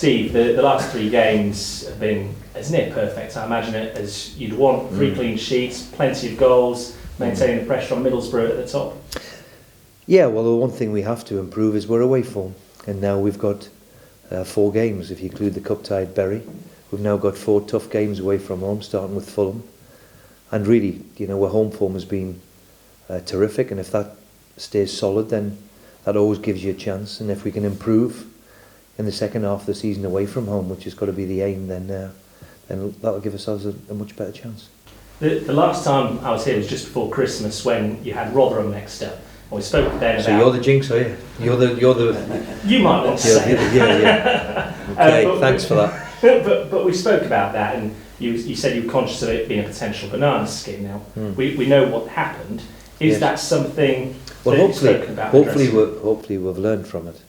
Steve, the last 3 games have been as near perfect, I imagine it, as you'd want. 3 clean sheets, plenty of goals, maintaining the pressure on Middlesbrough at the top. Yeah, well, the one thing we have to improve is we're away form. And now we've got 4 games, if you include the cup-tied Bury. We've now got 4 tough games away from home, starting with Fulham. And really, our home form has been terrific. And if that stays solid, then that always gives you a chance. And if we can improve in the second half of the season away from home, which has got to be the aim, then that'll give ourselves a much better chance. The last time I was here was just before Christmas when you had Rotherham next up. And we spoke then about... So you're the jinx, are you? You're the... You might want to say that. Yeah. Okay, thanks for that. But we spoke about that, and you said you were conscious of it being a potential banana skin. Now, we know what happened. Is that something that you've spoken about? Hopefully we've learned from it.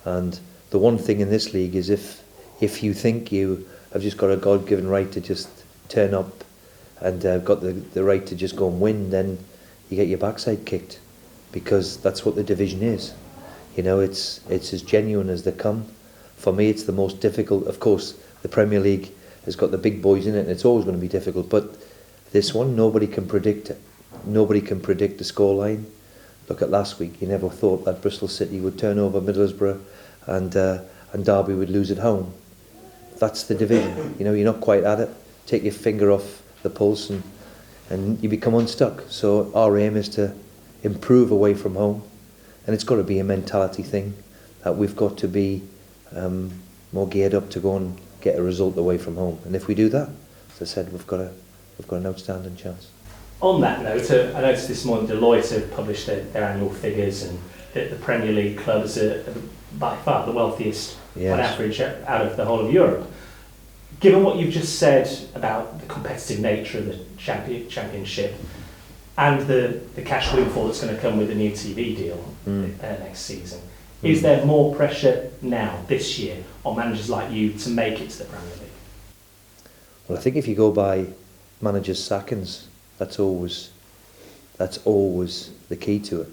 And the one thing in this league is if you think you have just got a God-given right to just turn up and got the right to just go and win, then you get your backside kicked, because that's what the division is. It's as genuine as they come. For me, it's the most difficult. Of course, the Premier League has got the big boys in it, and it's always going to be difficult. But this one, nobody can predict it. Nobody can predict the scoreline. Look at last week. You never thought that Bristol City would turn over Middlesbrough and Derby would lose at home. That's the division. You're not quite at it. Take your finger off the pulse and you become unstuck. So our aim is to improve away from home, and it's got to be a mentality thing that we've got to be more geared up to go and get a result away from home. And if we do that, as I said, we've got an outstanding chance. On that note, I noticed this morning Deloitte have published their annual figures, and the Premier League clubs are by far the wealthiest on average out of the whole of Europe. Given what you've just said about the competitive nature of the championship and the cash windfall that's going to come with the new TV deal next season, is there more pressure now, this year, on managers like you to make it to the Premier League? Well, I think if you go by managers' sackings, that's always the key to it.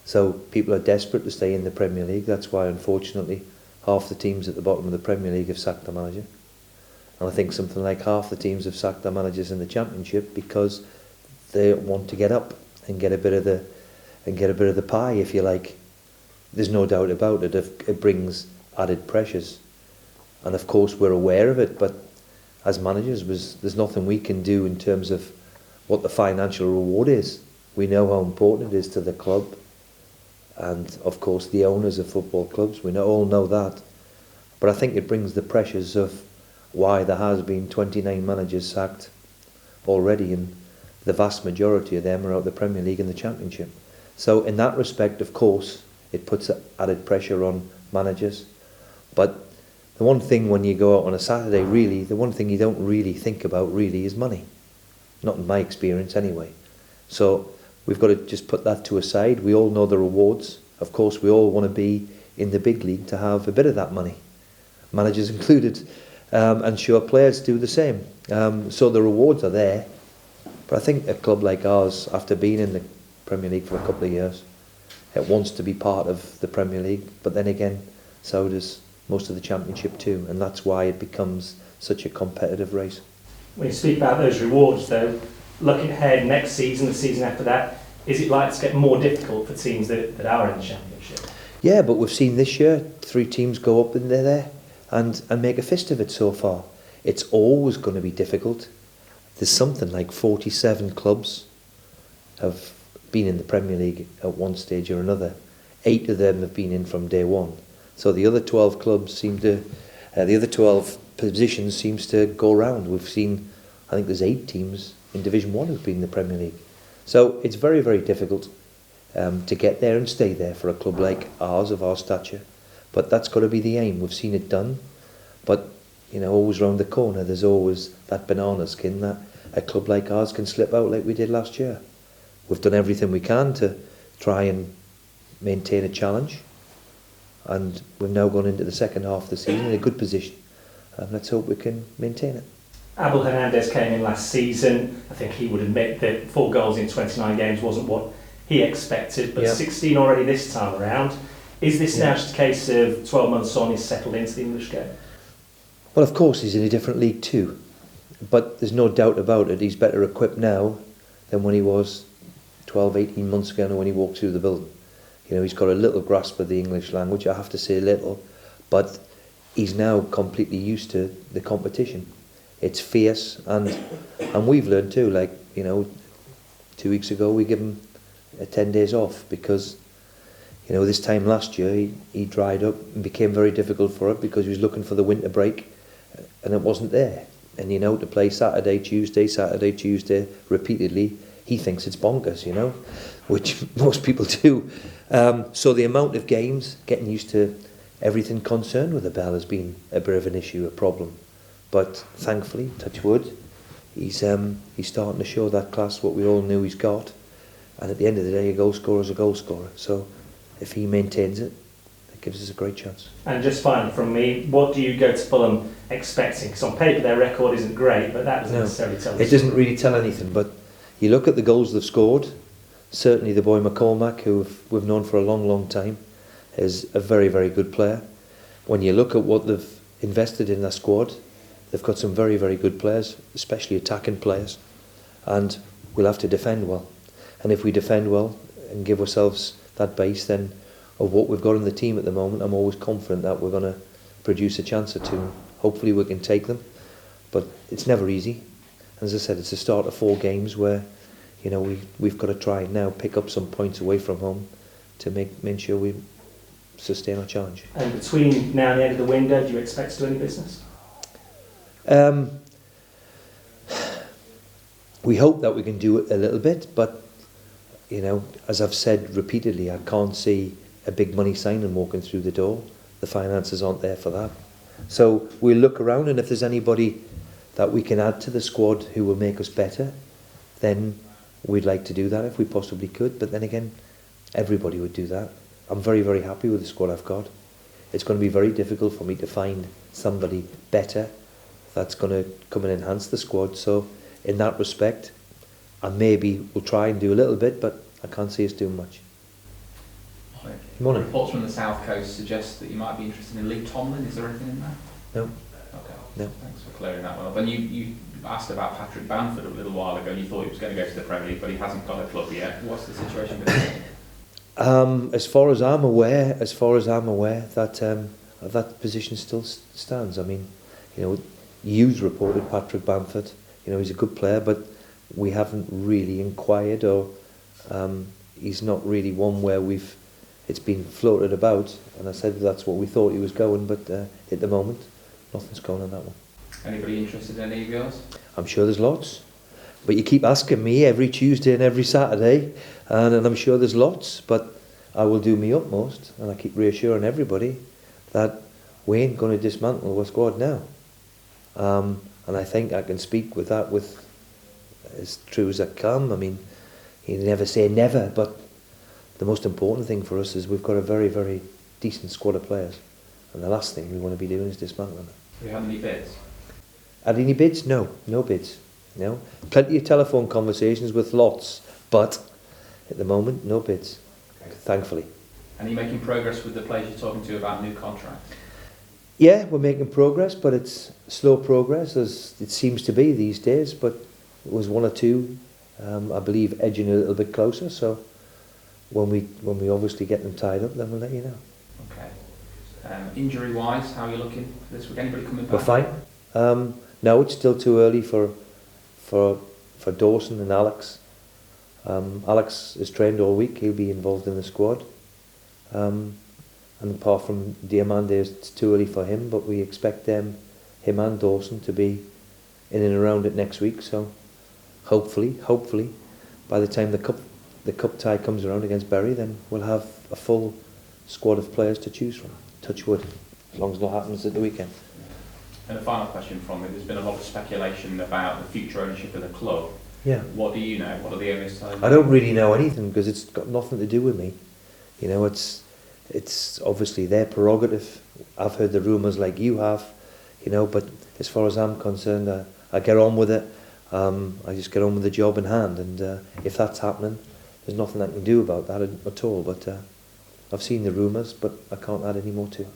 So people are desperate to stay in the Premier League. That's why, unfortunately, half the teams at the bottom of the Premier League have sacked their manager. And I think something like half the teams have sacked their managers in the Championship because they want to get up and get a bit of the pie, if you like. There's no doubt about it. It brings added pressures, and of course we're aware of it. But as managers, there's nothing we can do in terms of what the financial reward is. We know how important it is to the club, and of course the owners of football clubs. We all know that. But I think it brings the pressures of why there has been 29 managers sacked already, and the vast majority of them are out of the Premier League and the Championship. So in that respect, of course, it puts added pressure on managers. But the one thing when you go out on a Saturday, really, the one thing you don't really think about really is money. Not in my experience anyway. So we've got to just put that to a side. We all know the rewards. Of course, we all want to be in the big league to have a bit of that money, managers included. And sure, players do the same. So the rewards are there. But I think a club like ours, after being in the Premier League for a couple of years, it wants to be part of the Premier League. But then again, so does most of the Championship too. And that's why it becomes such a competitive race. When you speak about those rewards, though, looking ahead next season, the season after that, is it likely to get more difficult for teams that are in the Championship? Yeah, but we've seen this year 3 teams go up and they're there and make a fist of it so far. It's always going to be difficult. There's something like 47 clubs have been in the Premier League at one stage or another. 8 of them have been in from day one. So the other 12 clubs the other 12 positions seems to go round. We've seen, I think there's 8 teams in Division 1 who've been in the Premier League. So it's very, very difficult to get there and stay there for a club like ours, of our stature. But that's got to be the aim. We've seen it done. But, always round the corner, there's always that banana skin that a club like ours can slip out like we did last year. We've done everything we can to try and maintain a challenge. And we've now gone into the second half of the season in a good position. And let's hope we can maintain it. Abel Hernandez came in last season. I think he would admit that 4 goals in 29 games wasn't what he expected, but 16 already this time around. Is this now just a case of 12 months on, he's settled into the English game? Well, of course, he's in a different league too. But there's no doubt about it, he's better equipped now than when he was 12, 18 months ago when he walked through the building. You know, he's got a little grasp of the English language, I have to say little, but he's now completely used to the competition. It's fierce, and we've learned too, like, you know, 2 weeks ago we give him 10 days off because, you know, this time last year he dried up and became very difficult for it because he was looking for the winter break and it wasn't there. And, you know, to play Saturday, Tuesday repeatedly, he thinks it's bonkers, you know, which most people do. So the amount of games, getting used to everything concerned with the bell has been a bit of an issue, a problem. But thankfully, touch wood, he's starting to show that class what we all knew he's got. And at the end of the day, a goal scorer is a goal scorer. So if he maintains it, it gives us a great chance. And just finally from me, what do you go to Fulham expecting? Because on paper their record isn't great, but that doesn't necessarily tell us. It doesn't really tell anything, but you look at the goals they've scored, certainly the boy McCormack, who we've known for a long, long time, is a very, very good player. When you look at what they've invested in their squad, they've got some very, very good players, especially attacking players, and we'll have to defend well. And if we defend well and give ourselves that base then of what we've got in the team at the moment, I'm always confident that we're going to produce a chance or two. Hopefully we can take them, but it's never easy. As I said, it's the start of 4 games where, you know, we've got to try and now pick up some points away from home to make sure we sustain our challenge. And between now and the end of the window, do you expect to do any business? We hope that we can do it a little bit, but, you know, as I've said repeatedly, I can't see a big money signing walking through the door. The finances aren't there for that. So we'll look around, and if there's anybody that we can add to the squad who will make us better, then we'd like to do that if we possibly could. But then again, everybody would do that. I'm very, very happy with the squad I've got. It's going to be very difficult for me to find somebody better that's going to come and enhance the squad. So in that respect, I maybe will try and do a little bit, but I can't see us doing much. Morning. Reports from the South Coast suggest that you might be interested in Lee Tomlin. Is there anything in that? No. Okay. No. Thanks for clearing that one up. And you asked about Patrick Bamford a little while ago, and you thought he was going to go to the Premier League, but he hasn't got a club yet. What's the situation with him? As far as I'm aware, that position still stands. I mean, you know, you've reported Patrick Bamford. You know, he's a good player, but we haven't really inquired, or he's not really one where it's been floated about. And I said that's what we thought he was going, but at the moment, nothing's going on that one. Anybody interested in any of yours? I'm sure there's lots, but you keep asking me every Tuesday and every Saturday, and I'm sure there's lots, but I will do my utmost, and I keep reassuring everybody that we ain't going to dismantle our squad now. And I think I can speak with that with as true as I come. I mean, you never say never, but the most important thing for us is we've got a very, very decent squad of players, and the last thing we want to be doing is dismantling it. Do you have any bids? Had any bids? No bids. No. Plenty of telephone conversations with lots, but at the moment, no bids. Okay. Thankfully. And are you making progress with the players you're talking to about new contracts? Yeah, we're making progress, but it's slow progress, as it seems to be these days. But it was 1 or 2, I believe, edging a little bit closer. So when we obviously get them tied up, then we'll let you know. Okay. Injury-wise, how are you looking for this week? Anybody coming back? We're fine. No, it's still too early for Dawson and Alex. Alex is trained all week. He'll be involved in the squad. And apart from Diamande, it's too early for him, but we expect him and Dawson to be in and around it next week. So hopefully, by the time the cup tie comes around against Bury, then we'll have a full squad of players to choose from. Touch wood, as long as what happens at the weekend. And a final question from me. There's been a lot of speculation about the future ownership of the club. Yeah. What do you know? What are the owners telling you? I don't really know anything because it's got nothing to do with me. You know, it's obviously their prerogative. I've heard the rumours like you have, you know, but as far as I'm concerned, I get on with it. I just get on with the job in hand, and if that's happening, there's nothing I can do about that at all. But I've seen the rumours, but I can't add any more to it.